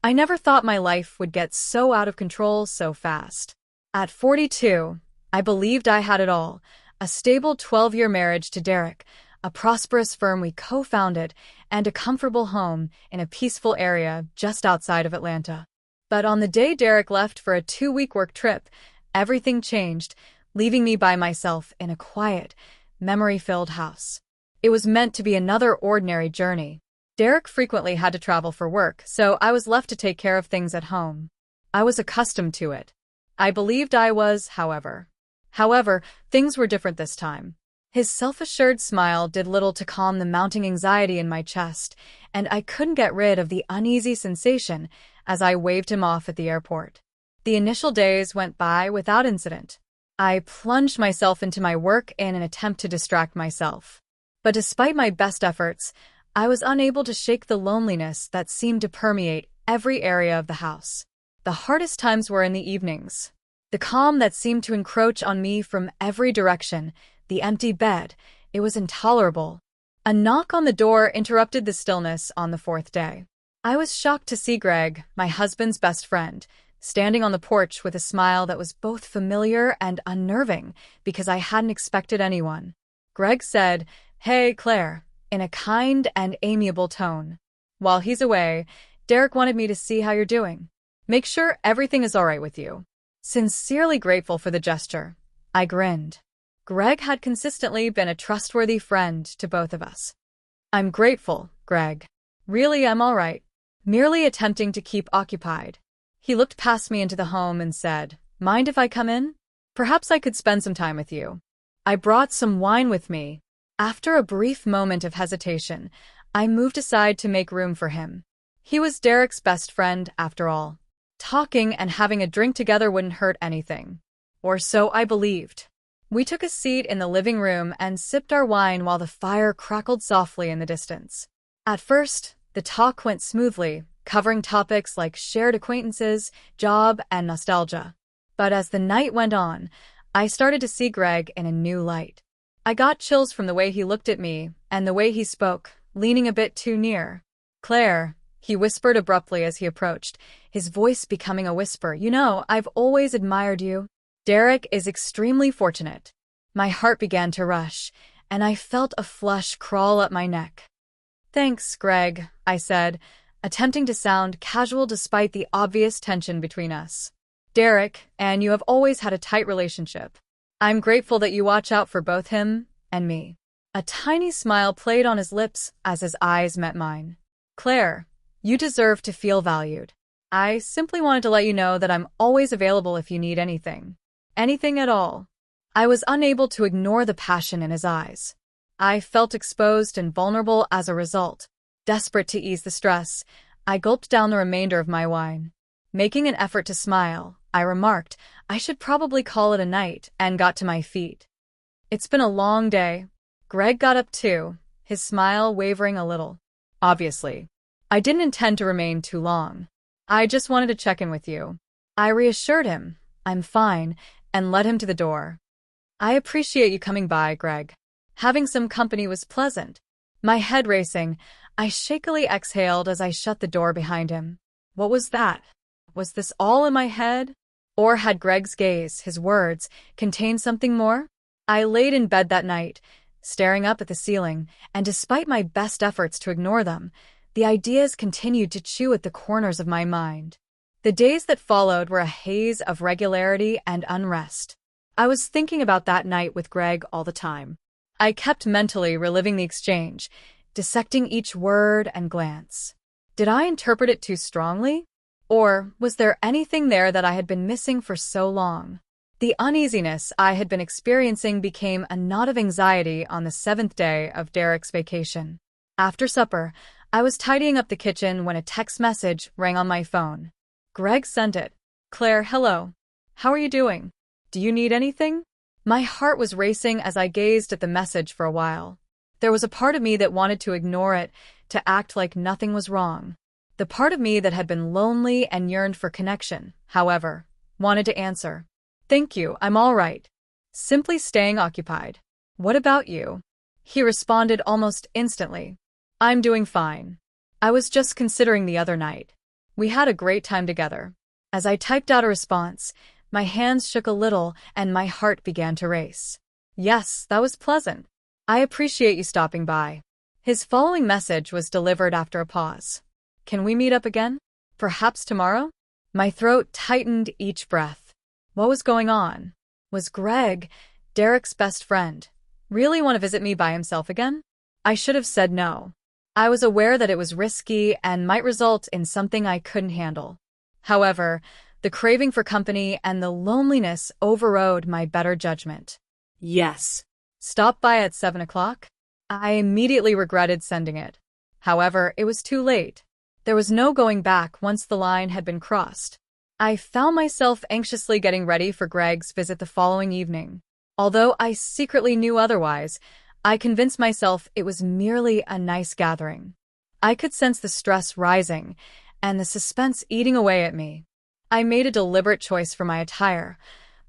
I never thought my life would get so out of control so fast. At 42, I believed I had it all: a stable 12-year marriage to Derek, a prosperous firm we co-founded, and a comfortable home in a peaceful area just outside of Atlanta. But on the day Derek left for a 2-week work trip, everything changed, leaving me by myself in a quiet, memory-filled house. It was meant to be another ordinary journey. Derek frequently had to travel for work, so I was left to take care of things at home. I was accustomed to it. I believed I was, however. However, things were different this time. His self-assured smile did little to calm the mounting anxiety in my chest, and I couldn't get rid of the uneasy sensation as I waved him off at the airport. The initial days went by without incident. I plunged myself into my work in an attempt to distract myself. But despite my best efforts, I was unable to shake the loneliness that seemed to permeate every area of the house. The hardest times were in the evenings. The calm that seemed to encroach on me from every direction, the empty bed, it was intolerable. A knock on the door interrupted the stillness on the fourth day. I was shocked to see Greg, my husband's best friend, standing on the porch with a smile that was both familiar and unnerving because I hadn't expected anyone. Greg said, "Hey, Claire," in a kind and amiable tone. "While he's away, Derek wanted me to see how you're doing. Make sure everything is all right with you." Sincerely grateful for the gesture, I grinned. Greg had consistently been a trustworthy friend to both of us. "I'm grateful, Greg. Really, I'm all right. Merely attempting to keep occupied." He looked past me into the home and said, "Mind if I come in? Perhaps I could spend some time with you." I brought some wine with me. After a brief moment of hesitation, I moved aside to make room for him. He was Derek's best friend, after all. Talking and having a drink together wouldn't hurt anything. Or so I believed. We took a seat in the living room and sipped our wine while the fire crackled softly in the distance. At first, the talk went smoothly, covering topics like shared acquaintances, job, and nostalgia. But as the night went on, I started to see Greg in a new light. I got chills from the way he looked at me and the way he spoke, leaning a bit too near. "Claire," he whispered abruptly as he approached, his voice becoming a whisper, "you know, I've always admired you. Derek is extremely fortunate." My heart began to rush, and I felt a flush crawl up my neck. "Thanks, Greg," I said, attempting to sound casual despite the obvious tension between us. "Derek and you have always had a tight relationship. I'm grateful that you watch out for both him and me." A tiny smile played on his lips as his eyes met mine. "Claire, you deserve to feel valued. I simply wanted to let you know that I'm always available if you need anything. Anything at all." I was unable to ignore the passion in his eyes. I felt exposed and vulnerable as a result. Desperate to ease the stress, I gulped down the remainder of my wine. Making an effort to smile, I remarked I should probably call it a night, and got to my feet. "It's been a long day." Greg got up too, his smile wavering a little. "Obviously. I didn't intend to remain too long. I just wanted to check in with you." I reassured him I'm fine and led him to the door. "I appreciate you coming by, Greg. Having some company was pleasant." My head racing, I shakily exhaled as I shut the door behind him. What was that? Was this all in my head? Or had Greg's gaze, his words, contained something more? I laid in bed that night, staring up at the ceiling, and despite my best efforts to ignore them, the ideas continued to chew at the corners of my mind. The days that followed were a haze of regularity and unrest. I was thinking about that night with Greg all the time. I kept mentally reliving the exchange, dissecting each word and glance. Did I interpret it too strongly? Or was there anything there that I had been missing for so long? The uneasiness I had been experiencing became a knot of anxiety on the 7th day of Derek's vacation. After supper, I was tidying up the kitchen when a text message rang on my phone. Greg sent it. "Claire, hello. How are you doing? Do you need anything?" My heart was racing as I gazed at the message for a while. There was a part of me that wanted to ignore it, to act like nothing was wrong. The part of me that had been lonely and yearned for connection, however, wanted to answer. "Thank you, I'm all right. Simply staying occupied. What about you?" He responded almost instantly. "I'm doing fine. I was just considering the other night. We had a great time together. As I typed out a response, my hands shook a little and my heart began to race. Yes, that was pleasant. I appreciate you stopping by. His following message was delivered after a pause. Can we meet up again? Perhaps tomorrow? My throat tightened each breath. What was going on? Was Greg, Derek's best friend, really want to visit me by himself again? I should have said no. I was aware that it was risky and might result in something I couldn't handle. However, the craving for company and the loneliness overrode my better judgment. Yes. Stop by at 7 o'clock? I immediately regretted sending it. However, it was too late. There was no going back once the line had been crossed. I found myself anxiously getting ready for Greg's visit the following evening. Although I secretly knew otherwise, I convinced myself it was merely a nice gathering. I could sense the stress rising and the suspense eating away at me. I made a deliberate choice for my attire,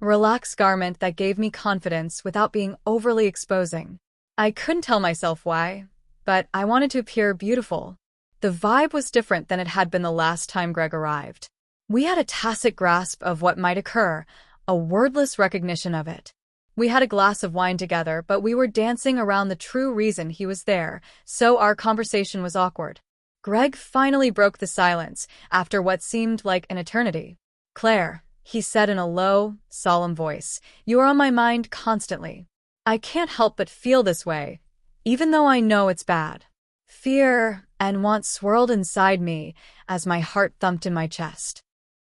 a relaxed garment that gave me confidence without being overly exposing. I couldn't tell myself why, but I wanted to appear beautiful. The vibe was different than it had been the last time Greg arrived. We had a tacit grasp of what might occur, a wordless recognition of it. We had a glass of wine together, but we were dancing around the true reason he was there, so our conversation was awkward. Greg finally broke the silence after what seemed like an eternity. Claire, he said in a low, solemn voice, you are on my mind constantly. I can't help but feel this way, even though I know it's bad. Fear and want swirled inside me as my heart thumped in my chest.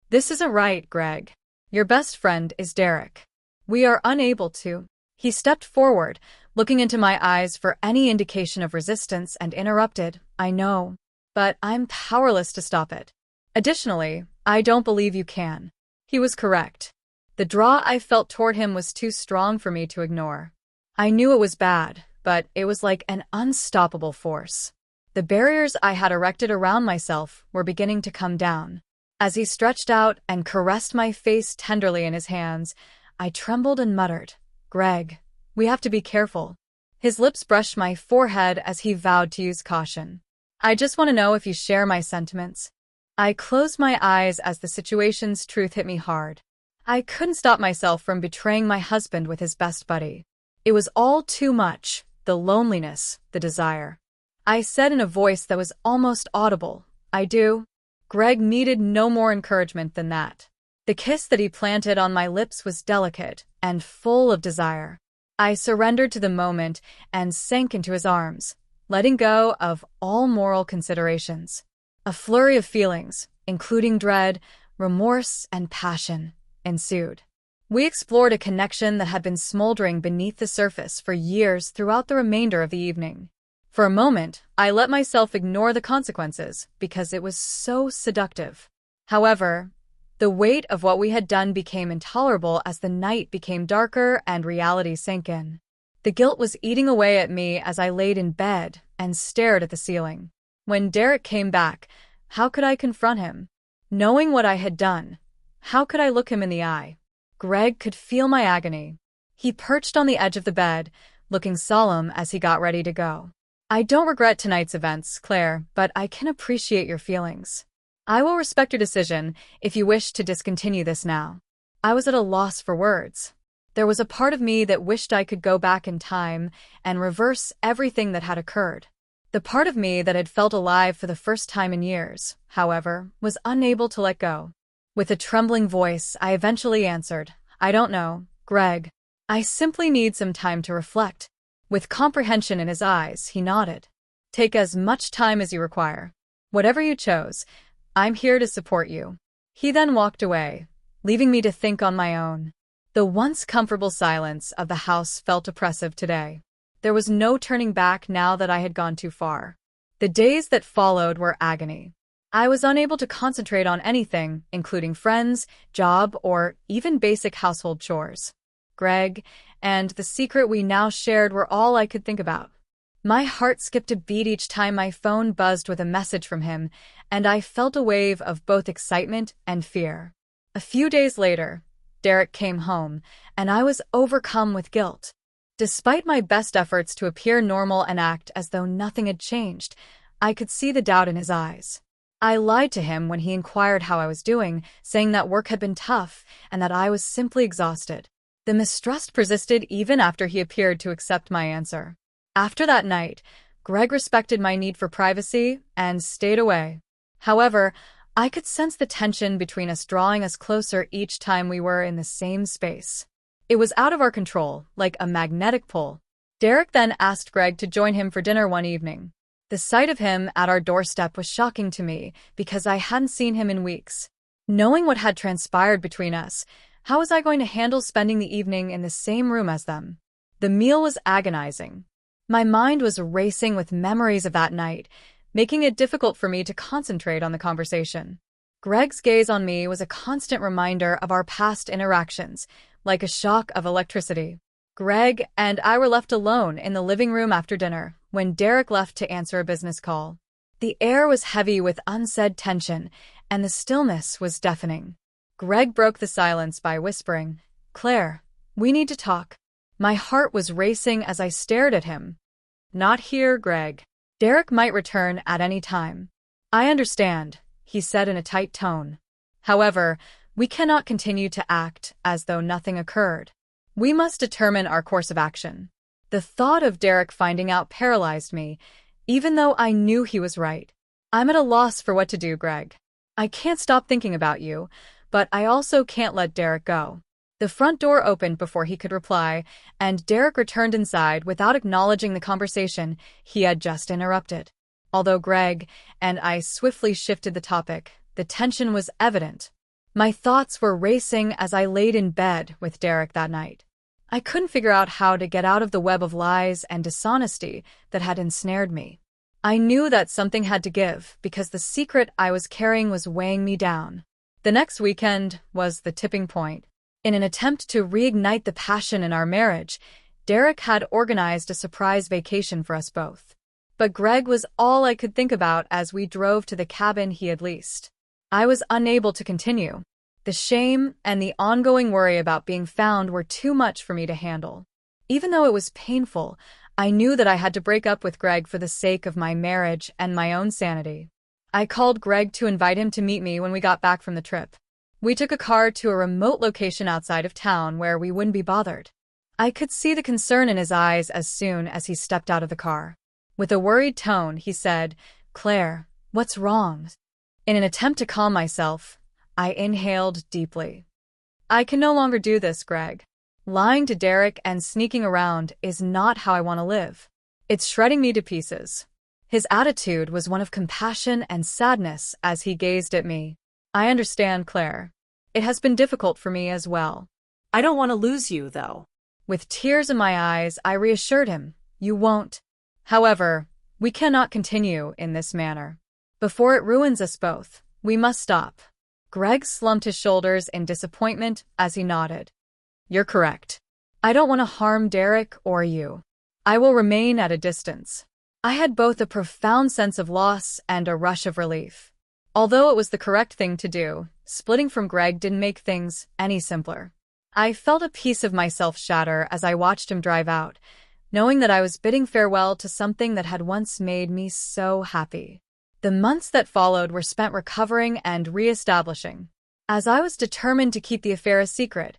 This isn't right, Greg. Your best friend is Derek. We are unable to. He stepped forward, looking into my eyes for any indication of resistance and interrupted, I know, but I'm powerless to stop it. Additionally, I don't believe you can. He was correct. The draw I felt toward him was too strong for me to ignore. I knew it was bad, but it was like an unstoppable force. The barriers I had erected around myself were beginning to come down. As he stretched out and caressed my face tenderly in his hands, I trembled and muttered, Greg, we have to be careful. His lips brushed my forehead as he vowed to use caution. I just want to know if you share my sentiments. I closed my eyes as the situation's truth hit me hard. I couldn't stop myself from betraying my husband with his best buddy. It was all too much, the loneliness, the desire. I said in a voice that was almost audible, I do. Greg needed no more encouragement than that. The kiss that he planted on my lips was delicate and full of desire. I surrendered to the moment and sank into his arms, letting go of all moral considerations. A flurry of feelings, including dread, remorse, and passion, ensued. We explored a connection that had been smoldering beneath the surface for years throughout the remainder of the evening. For a moment, I let myself ignore the consequences because it was so seductive. However, the weight of what we had done became intolerable as the night became darker and reality sank in. The guilt was eating away at me as I laid in bed and stared at the ceiling. When Derek came back, how could I confront him? Knowing what I had done, how could I look him in the eye? Greg could feel my agony. He perched on the edge of the bed, looking solemn as he got ready to go. I don't regret tonight's events, Claire, but I can appreciate your feelings. I will respect your decision if you wish to discontinue this now. I was at a loss for words. There was a part of me that wished I could go back in time and reverse everything that had occurred. The part of me that had felt alive for the first time in years, however, was unable to let go. With a trembling voice, I eventually answered, I don't know, Greg. I simply need some time to reflect. With comprehension in his eyes, he nodded. Take as much time as you require. Whatever you chose, I'm here to support you. He then walked away, leaving me to think on my own. The once comfortable silence of the house felt oppressive today. There was no turning back now that I had gone too far. The days that followed were agony. I was unable to concentrate on anything, including friends, job, or even basic household chores. Greg and the secret we now shared were all I could think about. My heart skipped a beat each time my phone buzzed with a message from him, and I felt a wave of both excitement and fear. A few days later, Derek came home, and I was overcome with guilt. Despite my best efforts to appear normal and act as though nothing had changed, I could see the doubt in his eyes. I lied to him when he inquired how I was doing, saying that work had been tough and that I was simply exhausted. The mistrust persisted even after he appeared to accept my answer. After that night, Greg respected my need for privacy and stayed away. However, I could sense the tension between us drawing us closer each time we were in the same space. It was out of our control, like a magnetic pull. Derek then asked Greg to join him for dinner one evening. The sight of him at our doorstep was shocking to me because I hadn't seen him in weeks. Knowing what had transpired between us, how was I going to handle spending the evening in the same room as them? The meal was agonizing. My mind was racing with memories of that night, making it difficult for me to concentrate on the conversation. Greg's gaze on me was a constant reminder of our past interactions, like a shock of electricity. Greg and I were left alone in the living room after dinner when Derek left to answer a business call. The air was heavy with unsaid tension, and the stillness was deafening. Greg broke the silence by whispering, "Claire, we need to talk." My heart was racing as I stared at him. "Not here, Greg. Derek might return at any time." "I understand," he said in a tight tone. "However, we cannot continue to act as though nothing occurred. We must determine our course of action." The thought of Derek finding out paralyzed me, even though I knew he was right. "I'm at a loss for what to do, Greg. I can't stop thinking about you, but I also can't let Derek go." The front door opened before he could reply, and Derek returned inside without acknowledging the conversation he had just interrupted. Although Greg and I swiftly shifted the topic, the tension was evident. My thoughts were racing as I laid in bed with Derek that night. I couldn't figure out how to get out of the web of lies and dishonesty that had ensnared me. I knew that something had to give because the secret I was carrying was weighing me down. The next weekend was the tipping point. In an attempt to reignite the passion in our marriage, Derek had organized a surprise vacation for us both. But Greg was all I could think about as we drove to the cabin he had leased. I was unable to continue. The shame and the ongoing worry about being found were too much for me to handle. Even though it was painful, I knew that I had to break up with Greg for the sake of my marriage and my own sanity. I called Greg to invite him to meet me when we got back from the trip. We took a car to a remote location outside of town where we wouldn't be bothered. I could see the concern in his eyes as soon as he stepped out of the car. With a worried tone, he said, "Claire, what's wrong?" In an attempt to calm myself, I inhaled deeply. "I can no longer do this, Greg. Lying to Derek and sneaking around is not how I want to live. It's shredding me to pieces." His attitude was one of compassion and sadness as he gazed at me. "I understand, Claire. It has been difficult for me as well." I don't want to lose you, though. With tears in my eyes, I reassured him, "You won't. However, we cannot continue in this manner. Before it ruins us both, we must stop." Greg slumped his shoulders in disappointment as he nodded. "You're correct. I don't want to harm Derek or you. I will remain at a distance." I had both a profound sense of loss and a rush of relief. Although it was the correct thing to do, splitting from Greg didn't make things any simpler. I felt a piece of myself shatter as I watched him drive out, knowing that I was bidding farewell to something that had once made me so happy. The months that followed were spent recovering and re-establishing. As I was determined to keep the affair a secret,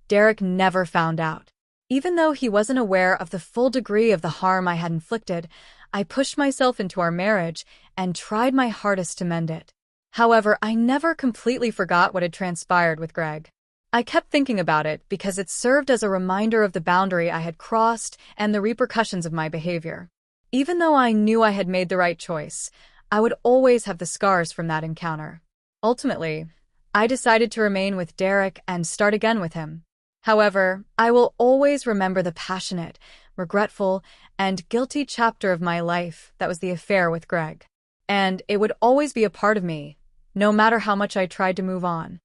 Derek never found out. Even though he wasn't aware of the full degree of the harm I had inflicted, I pushed myself into our marriage and tried my hardest to mend it. However, I never completely forgot what had transpired with Greg. I kept thinking about it because it served as a reminder of the boundary I had crossed and the repercussions of my behavior. Even though I knew I had made the right choice, I would always have the scars from that encounter. Ultimately, I decided to remain with Derek and start again with him. However, I will always remember the passionate, regretful, and guilty chapter of my life that was the affair with Greg. And it would always be a part of me, no matter how much I tried to move on.